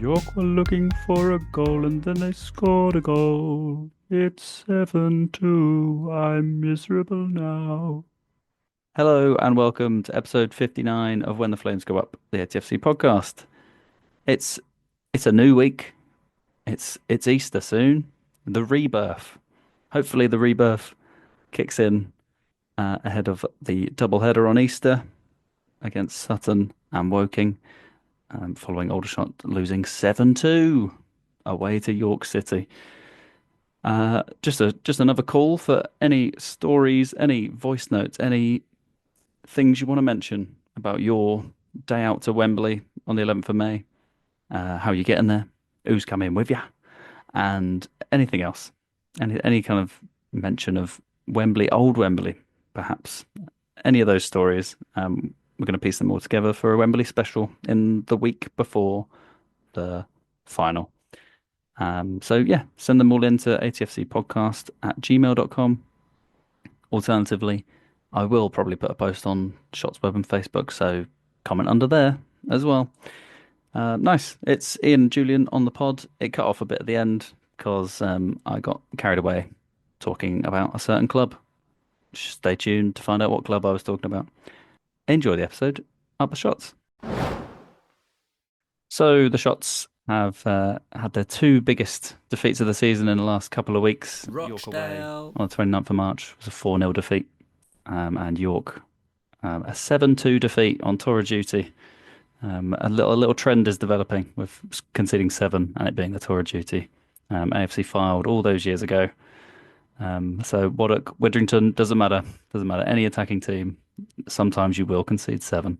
York were looking for a goal and then they scored a goal. It's 7-2. I'm miserable now. Hello and welcome to episode 59 of When the Flames Go Up, the ATFC podcast. It's it's a new week. It's Easter soon. The rebirth. Hopefully the rebirth kicks in ahead of the double header on Easter against Sutton and Woking, following Aldershot losing 7-2 away to York City. Just another call for any stories, any voice notes, any things you want to mention about your day out to Wembley on the 11th of May, how you getting there, who's coming with you, and anything else. Any kind of mention of Wembley, old Wembley, perhaps. Any of those stories. We're going to piece them all together for a Wembley special in the week before the final. So yeah, send them all into atfcpodcast@gmail.com. Alternatively, I will probably put a post on Shots Web and Facebook, so comment under there as well. Nice. It's Ian and Julian on the pod. It cut off a bit at the end because I got carried away talking about a certain club. Stay tuned to find out what club I was talking about. Enjoy the episode. Up the Shots. So the Shots have had their two biggest defeats of the season in the last couple of weeks. York away on the 29th of March was a 4-0 defeat, and York a 7-2 defeat on tour of duty. A little trend is developing with conceding 7 and it being the tour of duty. AFC filed all those years ago. So Widdrington doesn't matter. Any attacking team, sometimes you will concede 7.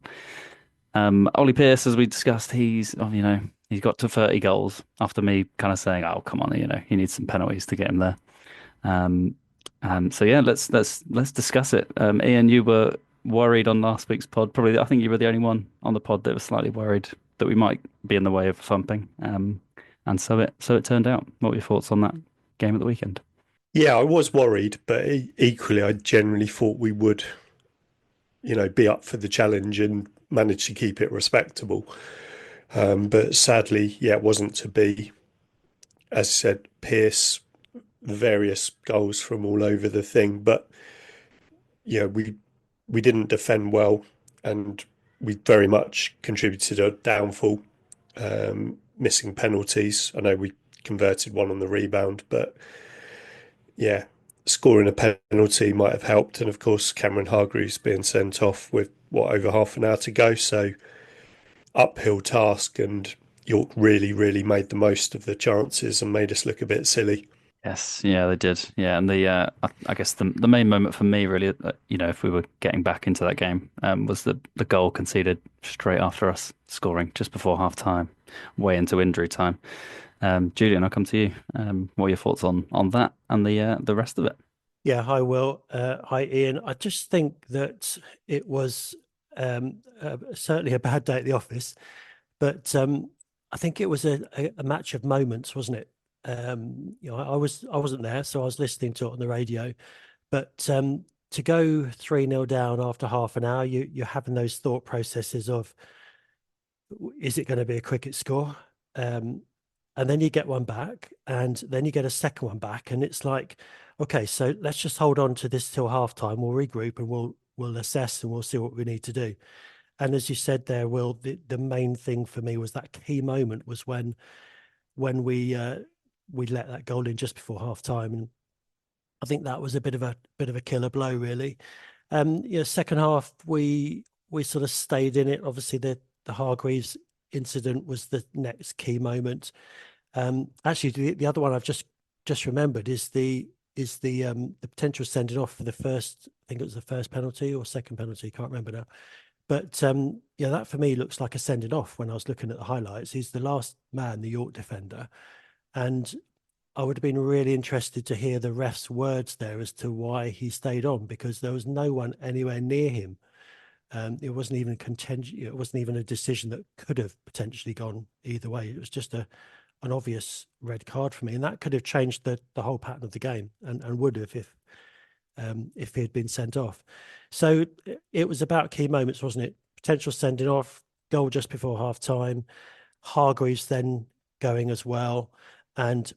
Ollie Pearce, as we discussed, he's got to 30 goals after me kind of saying, "Oh, come on, he needs some penalties to get him there." So yeah, let's discuss it. Ian, you were worried on last week's pod. Probably, I think you were the only one on the pod that was slightly worried that we might be in the way of thumping. And so it turned out. What were your thoughts on that game at the weekend? Yeah, I was worried, but equally, I generally thought we would, be up for the challenge and manage to keep it respectable. But sadly, yeah, it wasn't to be. As I said, Pearce, various goals from all over the thing, but yeah, we didn't defend well, and we very much contributed to a downfall. Missing penalties. I know we converted one on the rebound, but yeah, scoring a penalty might have helped. And of course, Cameron Hargreaves being sent off with over half an hour to go. So uphill task, and York really, really made the most of the chances and made us look a bit silly. Yes, yeah, they did. Yeah, and I guess the main moment for me really, if we were getting back into that game, was the goal conceded straight after us scoring just before half time, way into injury time. Julian, I'll come to you. What are your thoughts on that and the rest of it? Yeah, hi Will. Hi Ian. I just think that it was certainly a bad day at the office, but I think it was a match of moments, wasn't it? I wasn't there, so I was listening to it on the radio. But to go 3-0 down after half an hour, you're having those thought processes of, is it going to be a cricket score? And then you get one back, and then you get a second one back, and it's like, okay, so let's just hold on to this till half time. We'll regroup and we'll assess and we'll see what we need to do. And as you said there, Will, the main thing for me was that key moment was when we let that goal in just before half time, and I think that was a bit of a killer blow, really. Second half we sort of stayed in it. Obviously, the Hargreaves incident was the next key moment. Actually, the other one I've just remembered is the potential sending off for the first. I think it was the first penalty or second penalty. Can't remember now. But that for me looks like a sending off when I was looking at the highlights. He's the last man, the York defender, and I would have been really interested to hear the ref's words there as to why he stayed on, because there was no one anywhere near him. It wasn't even It wasn't even a decision that could have potentially gone either way. It was just an obvious red card for me, and that could have changed the whole pattern of the game, and would have if he had been sent off. So it was about key moments, wasn't it? Potential sending off, goal just before half time. Hargreaves then going as well. And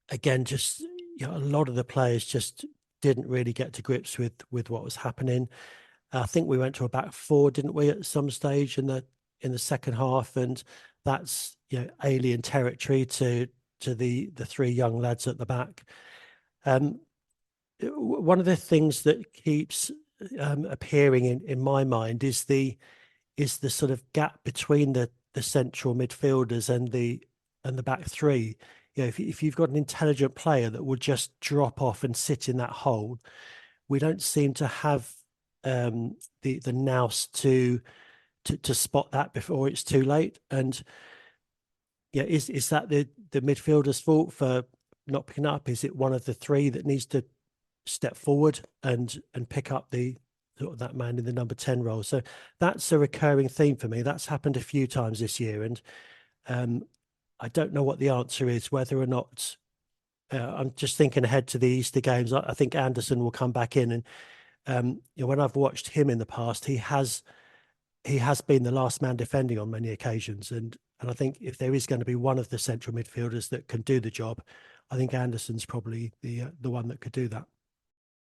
again, just a lot of the players just didn't really get to grips with what was happening. I think we went to a back four, didn't we, at some stage in the second half, and that's alien territory to the three young lads at the back. One of the things that keeps appearing in my mind is the sort of gap between the central midfielders and the back three. If you've got an intelligent player that would just drop off and sit in that hole, we don't seem to have the nous to spot that before it's too late. And is that the midfielder's fault for not picking up? Is it one of the three that needs to step forward and pick up that man in the number 10 role? So that's a recurring theme for me. That's happened a few times this year, and I don't know what the answer is, whether or not I'm just thinking ahead to the Easter games. I think Anderson will come back in, and when I've watched him in the past, he has been the last man defending on many occasions, and I think if there is going to be one of the central midfielders that can do the job, I think Anderson's probably the one that could do that.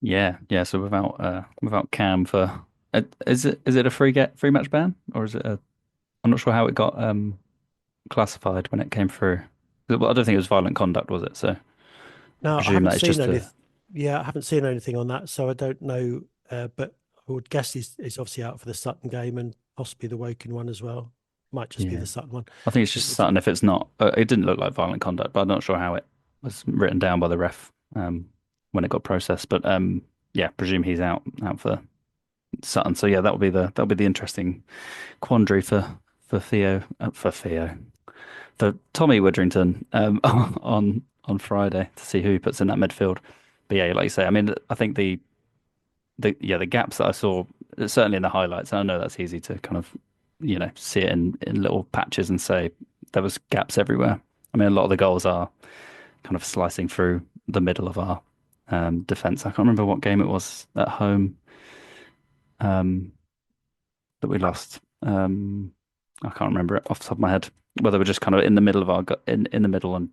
Yeah. So without Cam for is it a free match ban, or is it I'm not sure how it got classified when it came through. Well, I don't think it was violent conduct, was it? So I No, I presume haven't that is seen just anything. Yeah, I haven't seen anything on that, so I don't know. But I would guess he's obviously out for the Sutton game and possibly the Woking one as well. Might just be yeah. the Sutton one. I think it's just Sutton if it's not. It didn't look like violent conduct, but I'm not sure how it was written down by the ref when it got processed. But yeah, presume he's out for Sutton. So yeah, that'll be the interesting quandary for Theo for Tommy Widdrington on Friday to see who he puts in that midfield. But yeah, like you say, I mean, I think the gaps that I saw certainly in the highlights. I know that's easy to kind of see it in little patches and say there was gaps everywhere. I mean, a lot of the goals are kind of slicing through the middle of our defense. I can't remember what game it was at home that we lost. I can't remember it off the top of my head. Whether we're just kind of in the middle of in the middle and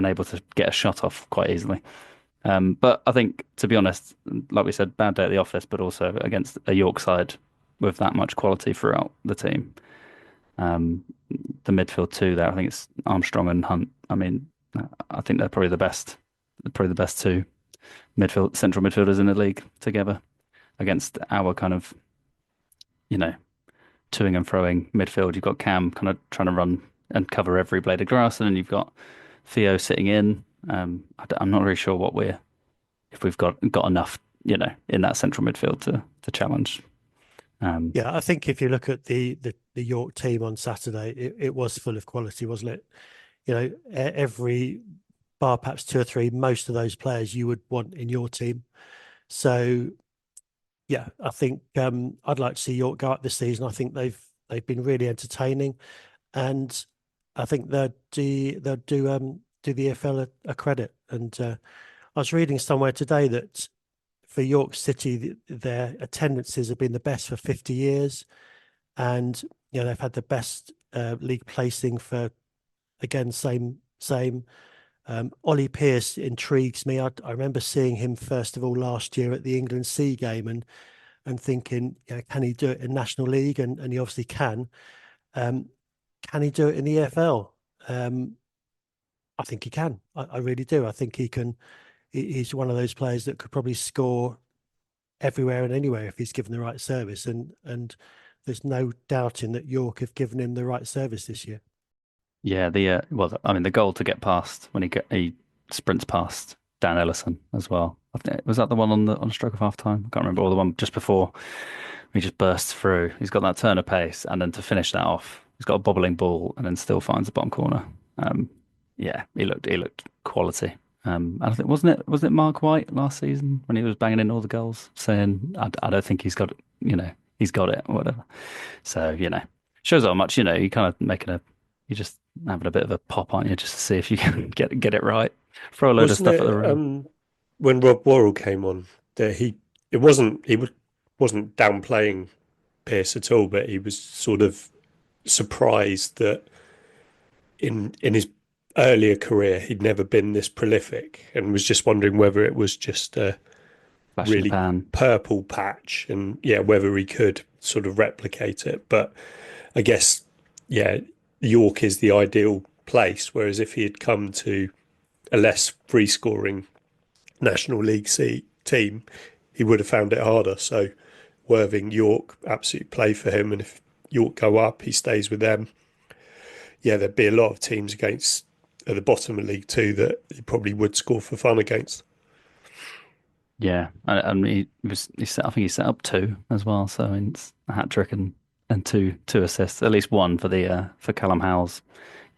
able to get a shot off quite easily. But I think, to be honest, like we said, bad day at the office, but also against a York side with that much quality throughout the team. The midfield too there, I think it's Armstrong and Hunt. I mean, I think they're probably the best two central midfielders in the league together against our kind of, toing and froing midfield. You've got Cam kind of trying to run and cover every blade of grass, and then you've got Theo sitting in. I'm not really sure if we've got enough, in that central midfield to challenge. Yeah, I think if you look at the York team on Saturday, it was full of quality, wasn't it? Every bar perhaps two or three, most of those players you would want in your team. So yeah, I think I'd like to see York go up this season. I think they've been really entertaining, and I think they'll do the EFL a credit. And I was reading somewhere today that for York City, their attendances have been the best for 50 years, and they've had the best league placing for, again, same. Ollie Pearce intrigues me. I remember seeing him first of all last year at the England C game and thinking, can he do it in National League? And he obviously can. Can he do it in the EFL? I think he can. I really do. I think he can. He's one of those players that could probably score everywhere and anywhere if he's given the right service. And there's no doubting that York have given him the right service this year. Yeah, the goal to get past when he sprints past Dan Ellison as well. Was that the one on stroke of half time? I can't remember. Or the one just before he just bursts through. He's got that turn of pace, and then to finish that off, he's got a bobbling ball, and then still finds the bottom corner. Yeah, he looked quality. And I think wasn't it Mark White last season when he was banging in all the goals, saying I don't think he's got he's got it or whatever. So shows how much you kind of you're just having a bit of a pop, aren't you, just to see if you can get it right. Throw a load of stuff at the room. When Rob Worrell came on, he wasn't downplaying Pearce at all, but he was sort of surprised that in his earlier career, he'd never been this prolific, and was just wondering whether it was just a Flash in the really pan. purple patch, and whether he could sort of replicate it. But I guess, York is the ideal place. Whereas if he had come to a less free scoring National League team, he would have found it harder. So Worthing, York, absolute play for him. And if York go up, he stays with them. Yeah, there'd be a lot of teams against at the bottom of League Two that he probably would score for fun against. Yeah, and he set. I think he set up two as well. So I mean, it's a hat trick and two assists, at least one for the for Callum Howell's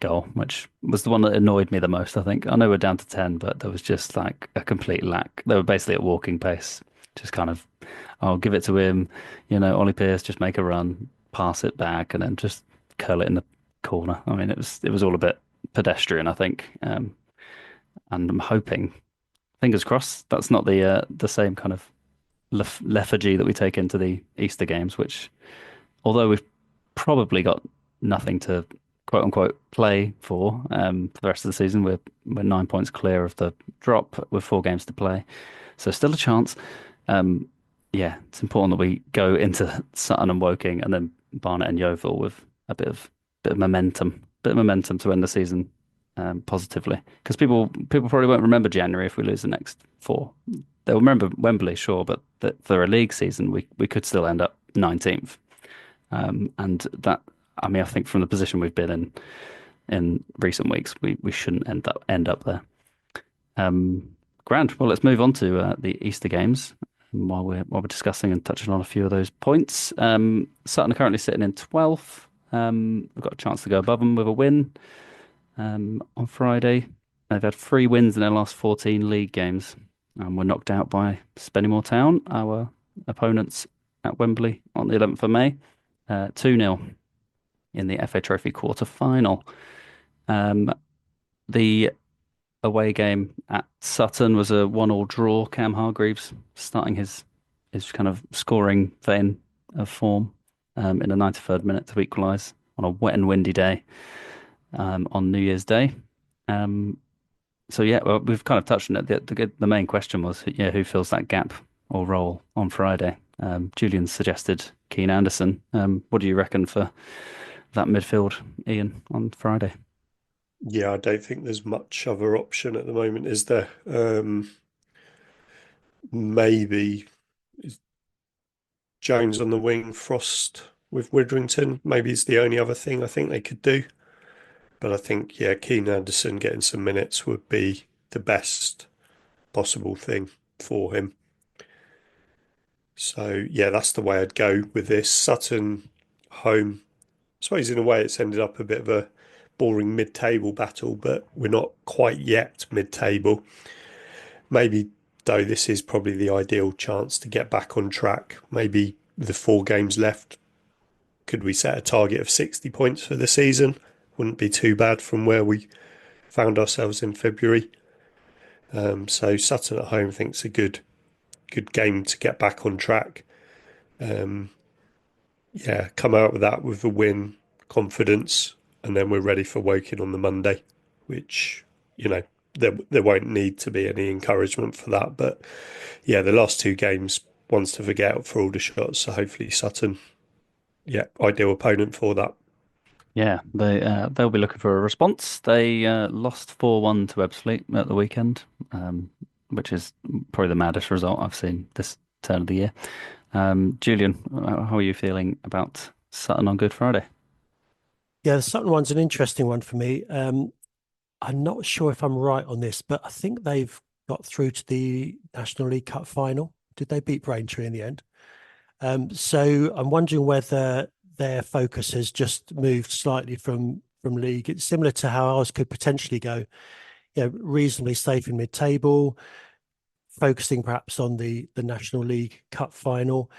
goal, which was the one that annoyed me the most. I think I know we're down to 10, but there was just like a complete lack. They were basically at walking pace, just kind of, I'll give it to him, Ollie Pearce, just make a run, pass it back, and then just curl it in the corner. I mean, it was all a bit pedestrian, I think, and I'm hoping, fingers crossed, that's not the same kind of lethargy that we take into the Easter games, which, although we've probably got nothing to quote unquote play for the rest of the season, we're 9 points clear of the drop with 4 games to play, so still a chance. Um, yeah, it's important that we go into Sutton and Woking and then Barnet and Yeovil with a bit of momentum to end the season positively, because people probably won't remember January if we lose the next 4. They'll remember Wembley, sure, but for a league season, we could still end up 19th. And that, I mean, I think from the position we've been in recent weeks, we shouldn't end up there. Grand. Well, let's move on to the Easter games while we're discussing and touching on a few of those points. Sutton are currently sitting in 12th. We've got a chance to go above them with a win on Friday. They've had 3 wins in their last 14 league games. We're knocked out by Spennymoor Town, our opponents at Wembley on the 11th of May, 2-0 in the FA Trophy quarter-final. The away game at Sutton was a 1-1 draw. Cam Hargreaves starting his kind of scoring vein of form in the 93rd minute to equalise on a wet and windy day on New Year's Day. So yeah, well, we've kind of touched on it. The main question was, who fills that gap or role on Friday? Julian suggested Keane Anderson. What do you reckon for that midfield, Ian, on Friday? Yeah, I don't think there's much other option at the moment, is there? Maybe Jones on the wing, Frost with Widdrington. Maybe it's the only other thing I think they could do. But I think, Keane Anderson getting some minutes would be the best possible thing for him. So, that's the way I'd go with this. Sutton home. I suppose in a way it's ended up a bit of a boring mid-table battle, but we're not quite yet mid-table. Maybe, though, this is probably the ideal chance to get back on track. Maybe the 4 games left, could we set a target of 60 points for the season? Wouldn't be too bad from where we found ourselves in February. So Sutton at home, I think, is a good game to get back on track. Come out with that with a win, confidence, and then we're ready for Woking on the Monday, which, there won't need to be any encouragement for that. But the last 2 games, one's to forget for all the shots. So hopefully Sutton, ideal opponent for that. Yeah, they'll be looking for a response. They lost 4-1 to Ebbsfleet at the weekend, which is probably the maddest result I've seen this turn of the year. Julian, how are you feeling about Sutton on Good Friday? Yeah, the Sutton one's an interesting one for me. I'm not sure if I'm right on this, but I think they've got through to the National League Cup final. Did they beat Braintree in the end? So I'm wondering whether their focus has just moved slightly from league. It's similar to how ours could potentially go, reasonably safe in mid-table, focusing perhaps on the National League Cup final.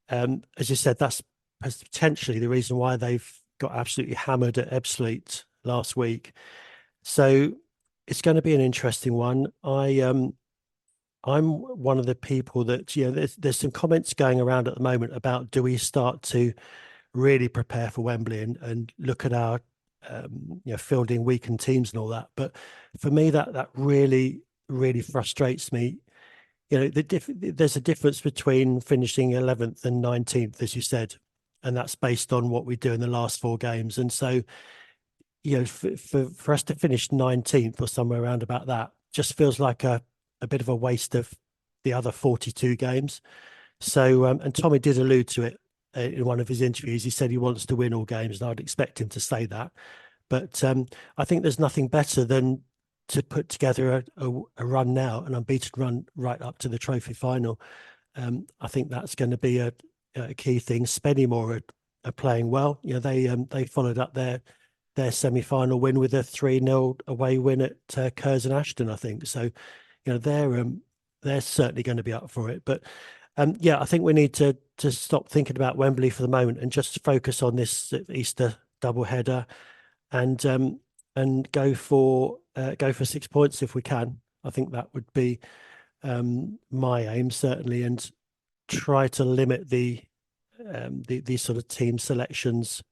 As you said, that's potentially the reason why they've got absolutely hammered at Ebbsfleet last week. So it's going to be an interesting one. I'm one of the people that, there's some comments going around at the moment about, do we start to really prepare for Wembley and look at our fielding weakened teams and all that. But for me, that really, really frustrates me. There's a difference between finishing 11th and 19th, as you said, and that's based on what we do in the last 4 games. And so, for us to finish 19th or somewhere around about that just feels like a bit of a waste of the other 42 games. So, and Tommy did allude to it in one of his interviews. He said he wants to win all games, and I'd expect him to say that. But I think there's nothing better than to put together a run now, an unbeaten run right up to the trophy final. I think that's going to be a key thing. Spennymoor are playing well. They followed up their semi-final win with a 3-0 away win at Curzon Ashton, I think. So, they're certainly going to be up for it. But I think we need to stop thinking about Wembley for the moment and just focus on this Easter doubleheader and go for 6 points if we can. I think that would be my aim, certainly, and try to limit the sort of team selections.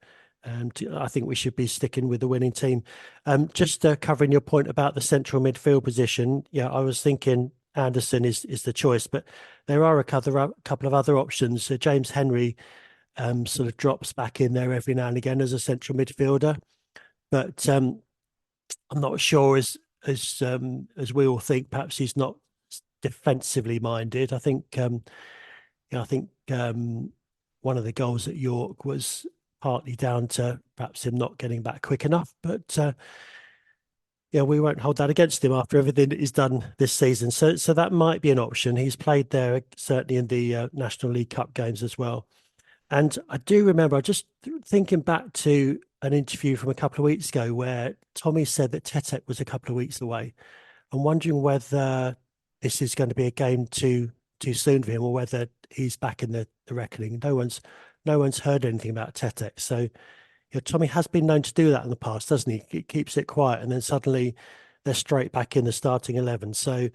I think we should be sticking with the winning team. Just covering your point about the central midfield position. Yeah, I was thinking Anderson is the choice, but there are a couple of other options. So James Henry sort of drops back in there every now and again as a central midfielder, but I'm not sure as we all think. Perhaps he's not defensively minded. I think one of the goals at York was partly down to perhaps him not getting back quick enough, but we won't hold that against him after everything that he's done this season. So that might be an option. He's played there certainly in the National League Cup games as well. And I do remember, just thinking back to an interview from a couple of weeks ago where Tommy said that Tetek was a couple of weeks away. I'm wondering whether this is going to be a game too soon for him, or whether he's back in the reckoning. No one's heard anything about Tetek. So Tommy has been known to do that in the past, doesn't he? He keeps it quiet, and then suddenly they're straight back in the starting 11. So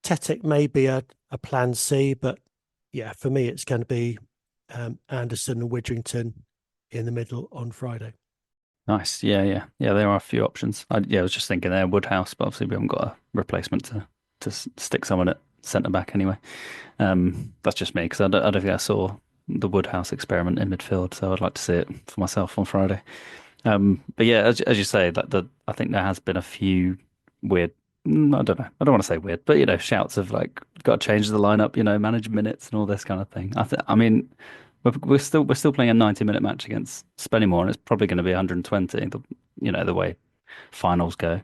Tetek may be a plan C, but for me, it's going to be Anderson and Widrington in the middle on Friday. Nice. Yeah. There are a few options. I was just thinking there Woodhouse, but obviously we haven't got a replacement to stick someone at centre back anyway. That's just me because I don't think I saw the Woodhouse experiment in midfield, so I'd like to see it for myself on Friday. But yeah, as you say, I think there has been a few weird. I don't know. I don't want to say weird, but shouts of like got to change the lineup, manage minutes and all this kind of thing. I mean, we're still playing a 90-minute match against Spennymoor, and it's probably going to be 120. The way finals go.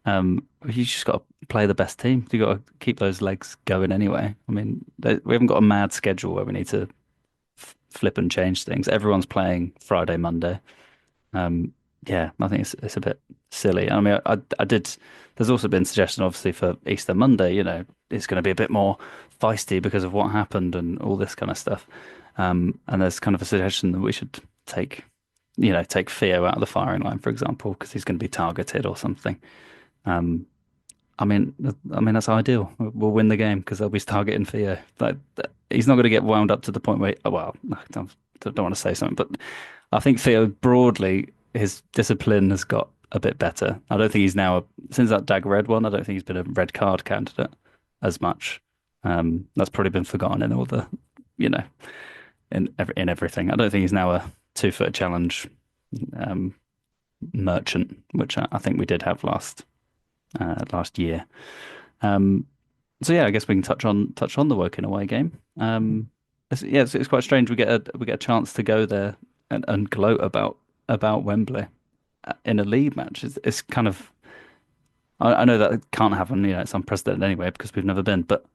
You just got to play the best team. You got to keep those legs going anyway. I mean, we haven't got a mad schedule where we need to flip and change things. Everyone's playing Friday, Monday. I think it's a bit silly. I mean, I did. There's also been suggestion, obviously, for Easter Monday. It's going to be a bit more feisty because of what happened and all this kind of stuff. And there's kind of a suggestion that we should take Theo out of the firing line, for example, because he's going to be targeted or something. I mean that's ideal. We'll win the game because they'll be targeting Theo. Like he's not going to get wound up to the point where. I don't want to say something, but I think Theo broadly his discipline has got a bit better. I don't think he's now since that Dag Red one. I don't think he's been a red card candidate as much. That's probably been forgotten in all the in everything. I don't think he's now a 2-foot challenge merchant, which I think we did have last year. So I guess we can touch on the Woking away game. It's quite strange. We get a chance to go there and gloat about Wembley in a league match. It's kind of I know that it can't happen. It's unprecedented anyway because we've never been. But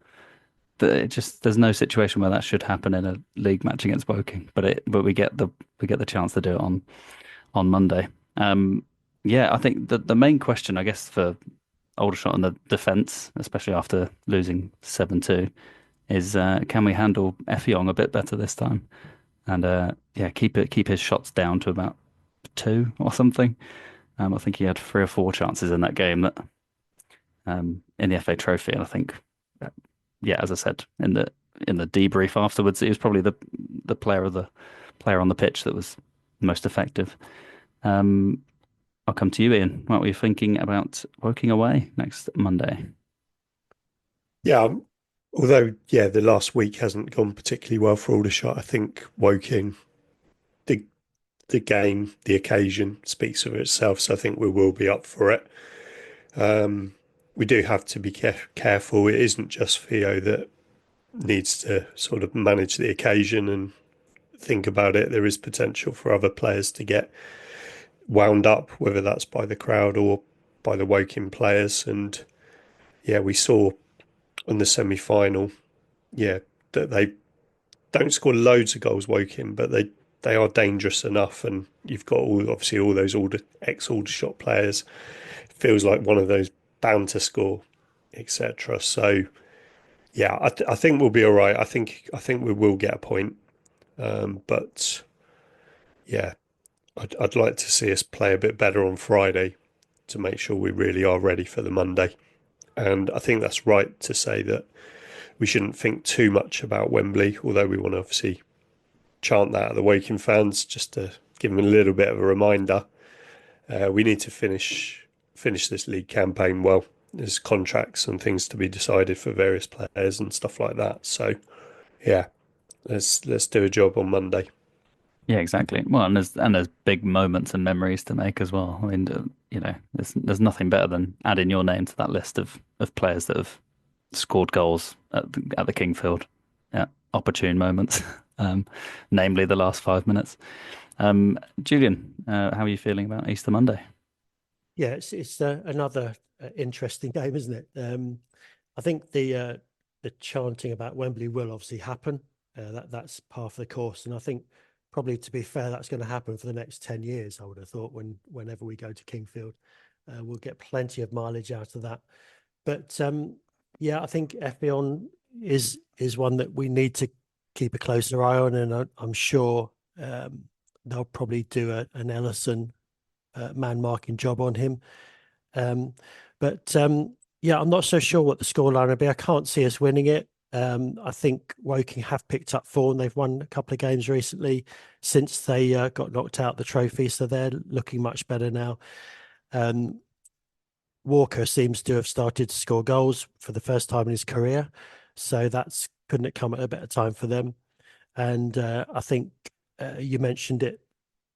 there's no situation where that should happen in a league match against Woking. But we get the chance to do it on Monday. I think the main question, I guess, for Aldershot and the defence, especially after losing 7-2, is can we handle Effiong a bit better this time? And keep his shots down to about 2 or something. I think he had 3 or 4 chances in that game that in the FA Trophy, and I think as I said in the debrief afterwards, he was probably the player on the pitch that was most effective. I'll come to you, Ian. What were you thinking about Woking away next Monday? Yeah, although the last week hasn't gone particularly well for Aldershot. I think Woking, the game, the occasion speaks for itself. So I think we will be up for it. We do have to be careful. It isn't just Theo that needs to sort of manage the occasion and think about it. There is potential for other players to get wound up, whether that's by the crowd or by the Woking players. And we saw in the semi-final, that they don't score loads of goals, Woking, but they are dangerous enough. And you've got obviously all those ex-Aldershot players. It feels like one of those bound to score, etc. So I think we'll be all right. I think we will get a point, but yeah, I'd like to see us play a bit better on Friday to make sure we really are ready for the Monday. And I think that's right to say that we shouldn't think too much about Wembley, although we want to obviously chant that at the Woking fans just to give them a little bit of a reminder. We need to finish this league campaign well. There's contracts and things to be decided for various players and stuff like that. So yeah, let's do a job on Monday. Yeah, exactly. Well, and there's big moments and memories to make as well. I mean, there's nothing better than adding your name to that list of players that have scored goals at the Kingfield. Yeah, opportune moments, namely the last 5 minutes. Julian, how are you feeling about Easter Monday? Yeah, it's another interesting game, isn't it? I think the chanting about Wembley will obviously happen. That's part of the course, and I think probably, to be fair, that's going to happen for the next 10 years. I would have thought whenever we go to Kingfield, we'll get plenty of mileage out of that. But I think FBon is one that we need to keep a closer eye on, and I'm sure they'll probably do an Ellison man marking job on him. But I'm not so sure what the scoreline will be. I can't see us winning it. I think Woking have picked up form. They've won a couple of games recently since they got knocked out the trophy, so they're looking much better now. Walker seems to have started to score goals for the first time in his career, so that's couldn't it come at a better time for them? And I think you mentioned it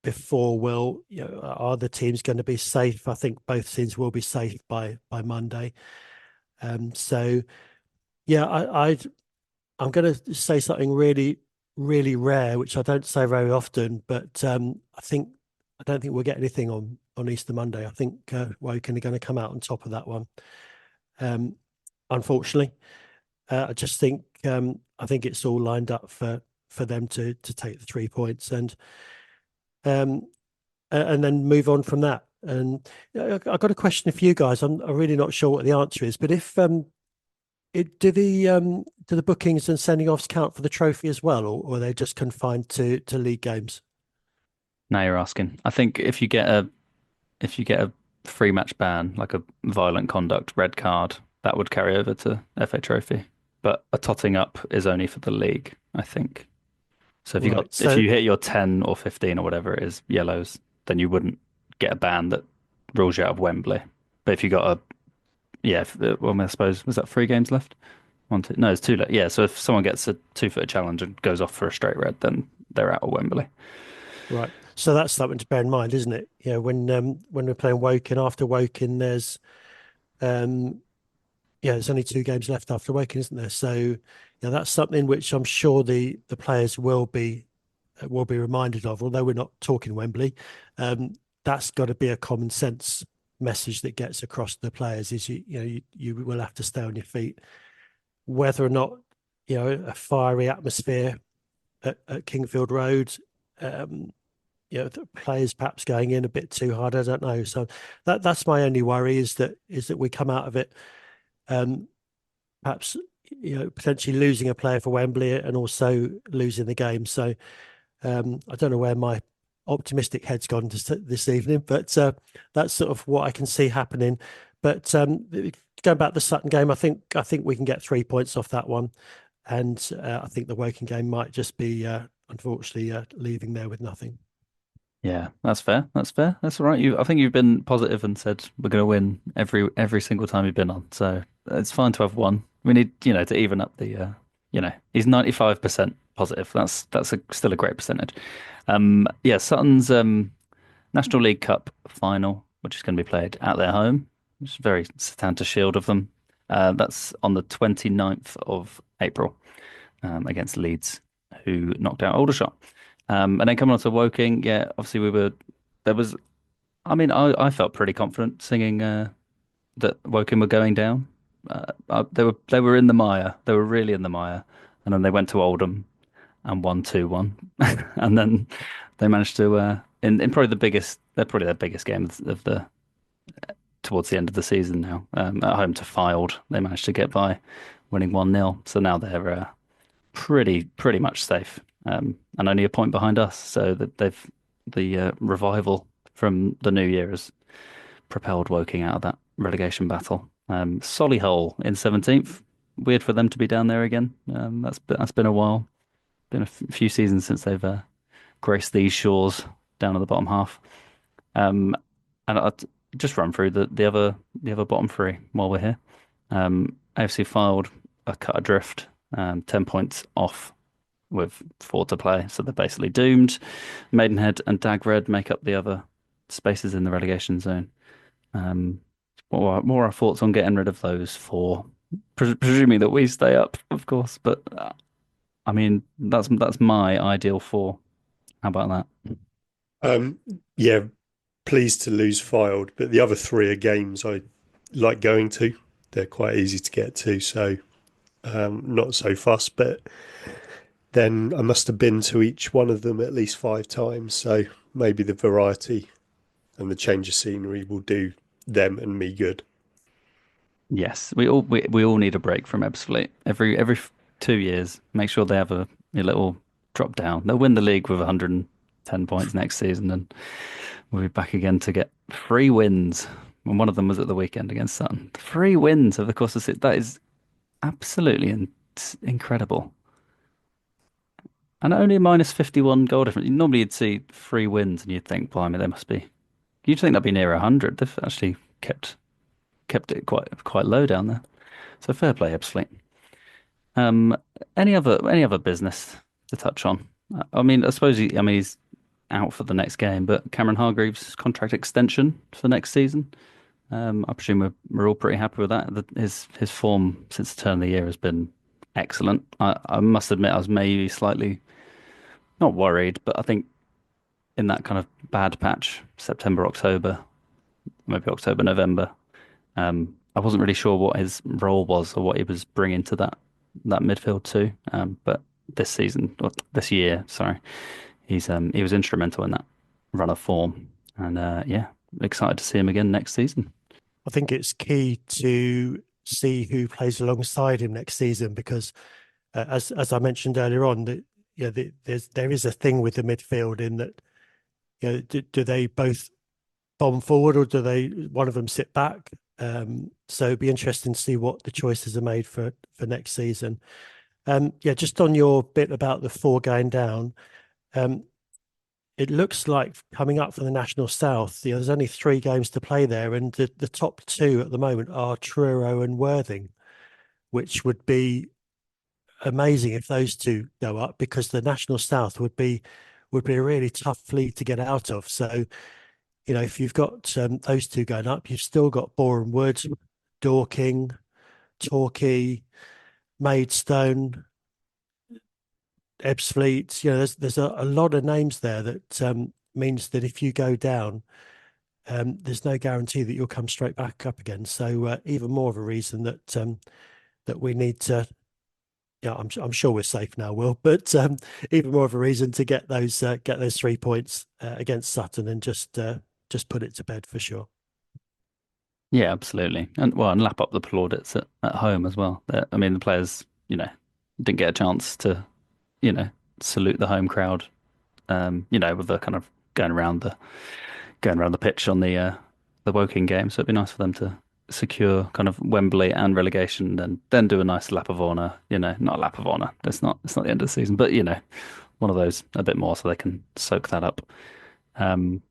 before, Will. Are the teams going to be safe? I think both teams will be safe by Monday. I'm going to say something really, really rare, which I don't say very often, but I don't think we'll get anything on Easter Monday. I think Woking are going to come out on top of that one. Unfortunately, I just think I think it's all lined up for them to take the 3 points and then move on from that. And I've got a question for you guys. I'm really not sure what the answer is, but if do the bookings and sending offs count for the trophy as well, or are they just confined to league games? Now you're asking. I think if you get a free match ban, like a violent conduct red card, that would carry over to FA Trophy. But a totting up is only for the league, I think. So if you hit your 10 or 15 or whatever it is, yellows, then you wouldn't get a ban that rules you out of Wembley. But if you got I suppose, was that 3 games left? One, two, no, it's two left. Yeah, so if someone gets a 2-foot challenge and goes off for a straight red, then they're out of Wembley. Right. So that's something to bear in mind, isn't it? When we're playing Woking, after Woking, there's there's only 2 games left after Woking, isn't there? So that's something which I'm sure the players will be reminded of. Although we're not talking Wembley, that's got to be a common sense message that gets across to the players. Is you will have to stay on your feet, whether or not a fiery atmosphere at Kingfield Road. The players perhaps going in a bit too hard. I don't know. So that's my only worry is that we come out of it, perhaps potentially losing a player for Wembley and also losing the game. So I don't know where my optimistic head's gone this evening, but that's sort of what I can see happening. But going back to the Sutton game, I think we can get 3 points off that one, and I think the Woking game might just be unfortunately leaving there with nothing. Yeah, that's fair. That's fair. That's all right. I think you've been positive and said we're going to win every single time you've been on. So it's fine to have one. We need, to even up the, he's 95% positive. Still a great percentage. Yeah, Sutton's National League Cup final, which is going to be played at their home, which is very Santa Shield of them. That's on the 29th of April against Leeds, who knocked out Aldershot. And then coming on to Woking, yeah, obviously there was, I mean, I felt pretty confident singing that Woking were going down. They were in the mire. They were really in the mire. And then they went to Oldham and won 2-1. And then they managed to, in probably they're probably their biggest game of the, towards the end of the season now, at home to Fylde. They managed to get by winning 1-0. So now they're pretty much safe, and only a point behind us. So that the revival from the new year has propelled Woking out of that relegation battle. Solihull in 17th. Weird for them to be down there again. That's been a while. Been a few seasons since they've graced these shores down at the bottom half. And I'll just run through the other bottom three while we're here. AFC Fylde are cut adrift, 10 points off with four to play, so they're basically doomed. Maidenhead and Dagred make up the other spaces in the relegation zone. What are our thoughts on getting rid of those four? Presuming that we stay up, of course, but I mean that's my ideal four. How about that? Yeah, pleased to lose Fylde, but the other three are games I like going to. They're quite easy to get to, so not so fussed. But then I must have been to each one of them at least 5 times, so maybe the variety and the change of scenery will do them and me good. Yes, we all need a break from Ebbsfleet. Every 2 years, make sure they have a little drop down. They'll win the league with 110 points next season, and we'll be back again to get 3 wins. And one of them was at the weekend against Sutton. 3 wins over the course of that is absolutely incredible. And only a minus 51 goal difference. Normally you'd see 3 wins and you'd think, blimey, they must be. You'd think that'd be near 100. They've actually kept it quite low down there. So fair play, Ebbsfleet. Um, any other business to touch on? I mean, I suppose he's out for the next game, but Cameron Hargreaves' contract extension for next season. I presume we're all pretty happy with that. His form since the turn of the year has been excellent. I must admit I was maybe slightly not worried, but I think in that kind of bad patch, September, October, maybe October, November, I wasn't really sure what his role was or what he was bringing to that midfield too. But this season, or this year, sorry, he was instrumental in that run of form, and yeah, excited to see him again next season. I think it's key to see who plays alongside him next season because, as I mentioned earlier on, that there is a thing with the midfield in that do they both bomb forward or do one of them sit back? So it'd be interesting to see what the choices are made for next season. Yeah, just on your bit about the four going down, it looks like coming up for the National South, there's only 3 games to play there, and the top 2 at the moment are Truro and Worthing, which would be amazing if those 2 go up because the National South would be a really tough league to get out of. So, if you've got those 2 going up, you've still got Boreham Wood, Dorking, Torquay, Maidstone, Ebbsfleet. There's a lot of names there that means that if you go down, there's no guarantee that you'll come straight back up again. So even more of a reason that we need to. Yeah, I'm sure we're safe now, Will. But even more of a reason to get those 3 points against Sutton and just put it to bed for sure. Yeah, absolutely, and lap up the plaudits at home as well. I mean, the players, didn't get a chance to, salute the home crowd, with the kind of going around the pitch on the Woking game. So it'd be nice for them to secure kind of Wembley and relegation, and then do a nice lap of honour. Not a lap of honour. It's not the end of the season, but one of those a bit more so they can soak that up Um,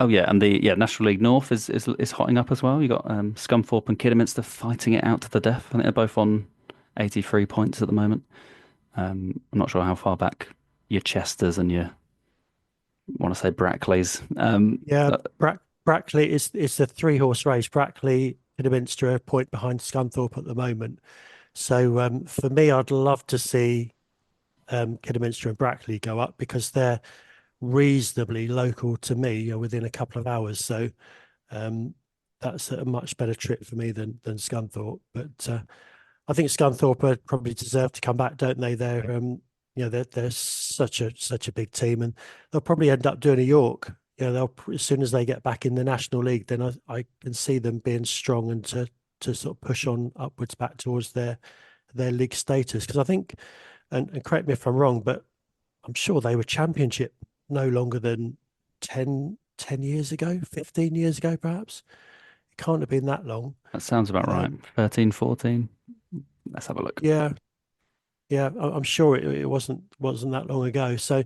oh yeah, and the National League North is hotting up as well. You got Scunthorpe and Kidderminster fighting it out to the death. I think they're both on 83 points at the moment. I'm not sure how far back your Chesters and your want to say Brackleys. Yeah, Brackley is a three-horse race. Brackley, Kidderminster, a point behind Scunthorpe at the moment. So for me, I'd love to see Kidderminster and Brackley go up because they're reasonably local to me, within a couple of hours. So that's a much better trip for me than Scunthorpe. But I think Scunthorpe probably deserve to come back, don't they? They're such a big team, and they'll probably end up doing a York. They'll as soon as they get back in the National League, then I can see them being strong and to sort of push on upwards back towards their league status. Because I think, and correct me if I'm wrong, but I'm sure they were Championship no longer than 10 years ago, 15 years ago, perhaps. It can't have been that long. That sounds about right. 13, 14. Let's have a look. Yeah, I'm sure it wasn't that long ago. So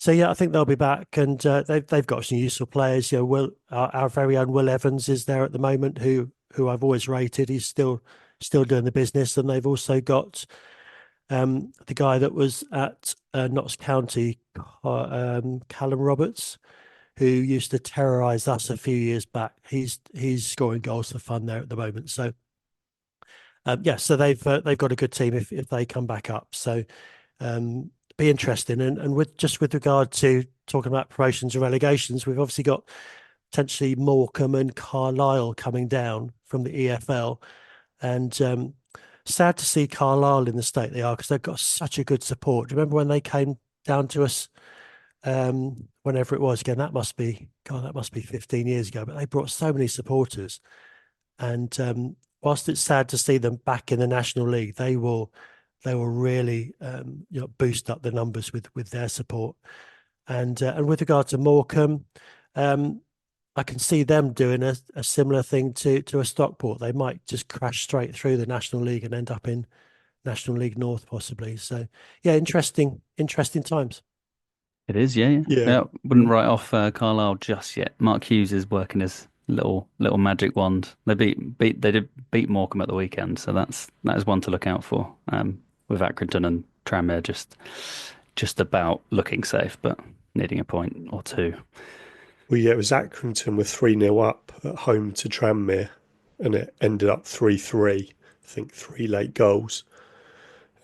yeah, I think they'll be back, and they've got some useful players. Our very own Will Evans is there at the moment, who I've always rated. He's still doing the business, and they've also got the guy that was at Notts County, Callum Roberts, who used to terrorise us a few years back. He's scoring goals for fun there at the moment. So so they've got a good team if they come back up. So be interesting. And with regard to talking about promotions and relegations, we've obviously got potentially Morecambe and Carlisle coming down from the EFL, and sad to see Carlisle in the state they are because they've got such a good support. Do you remember when they came down to us? Whenever it was, again, that must be 15 years ago, but they brought so many supporters. And whilst it's sad to see them back in the National League, they will really boost up the numbers with their support. And with regard to Morecambe, I can see them doing a similar thing to a Stockport. They might just crash straight through the National League and end up in National League North possibly. So yeah, interesting times. It is, yeah. Wouldn't write off Carlisle just yet. Mark Hughes is working his little magic wand. They did beat Morecambe at the weekend, so that is one to look out for. With Accrington and Tranmere just about looking safe, but needing a point or two. Well, yeah, it was Accrington with 3-0 up at home to Tranmere, and it ended up 3-3. I think 3 late goals,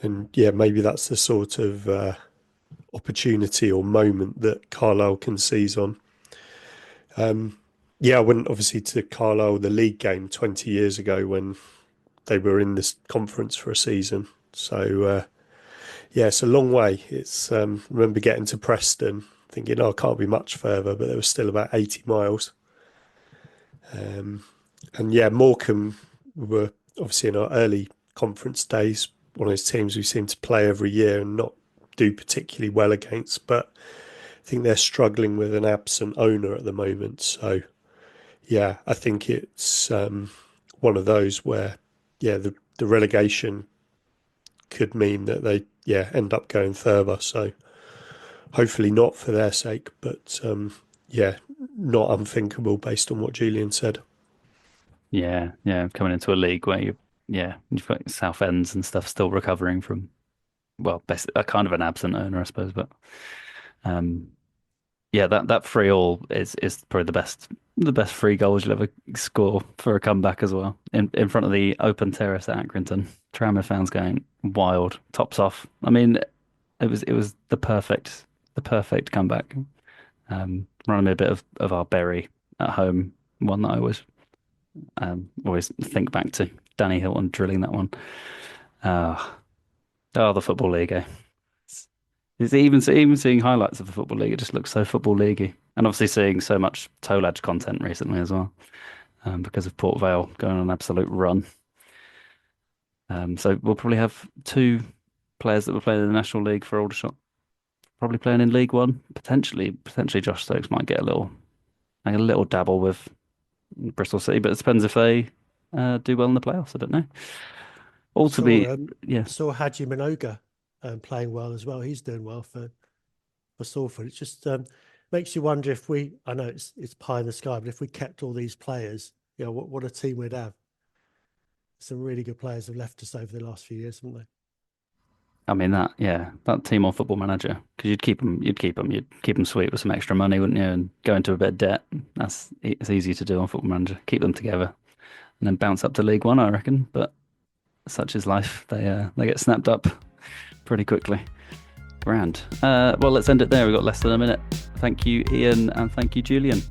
and yeah, maybe that's the sort of opportunity or moment that Carlisle can seize on. I went obviously to Carlisle, the league game 20 years ago when they were in this conference for a season. So it's a long way. It's remember getting to Preston thinking, it can't be much further, but there was still about 80 miles. And Morecambe were obviously in our early conference days, one of those teams we seem to play every year and not do particularly well against, but I think they're struggling with an absent owner at the moment. So yeah, I think it's one of those where the relegation could mean that they end up going further. So hopefully not for their sake, but not unthinkable based on what Julian said. Yeah, coming into a league where you've got Southends and stuff still recovering from, well, a kind of an absent owner, I suppose. But that 3-3 is probably the best 3 goals you'll ever score for a comeback as well. In front of the open terrace at Accrington, Tranmere fans going wild, tops off. I mean, it was the perfect comeback. Reminded me a bit of our Bury at home, one that I always think back to. Danny Hilton drilling that one. The Football League, eh? It's even seeing highlights of the Football League, it just looks so Football Leaguey. And obviously seeing so much Tolaj content recently as well, because of Port Vale going on an absolute run. So we'll probably have 2 players that were playing in the National League for Aldershot, probably playing in League One. Potentially Josh Stokes might get a little dabble with Bristol City, but it depends if they do well in the playoffs. I don't know. Saw Haji Minoga playing well as well. He's doing well for Salford. It's just makes you wonder if I know it's pie in the sky, but if we kept all these players, what a team we'd have. Some really good players have left us over the last few years, haven't they? I mean that team on Football Manager, because you'd keep them sweet with some extra money, wouldn't you? And go into a bit of debt. It's easy to do on Football Manager. Keep them together, and then bounce up to League One, I reckon. But such is life. They get snapped up pretty quickly. Grand. Well, let's end it there. We've got less than a minute. Thank you, Ian, and thank you, Julian.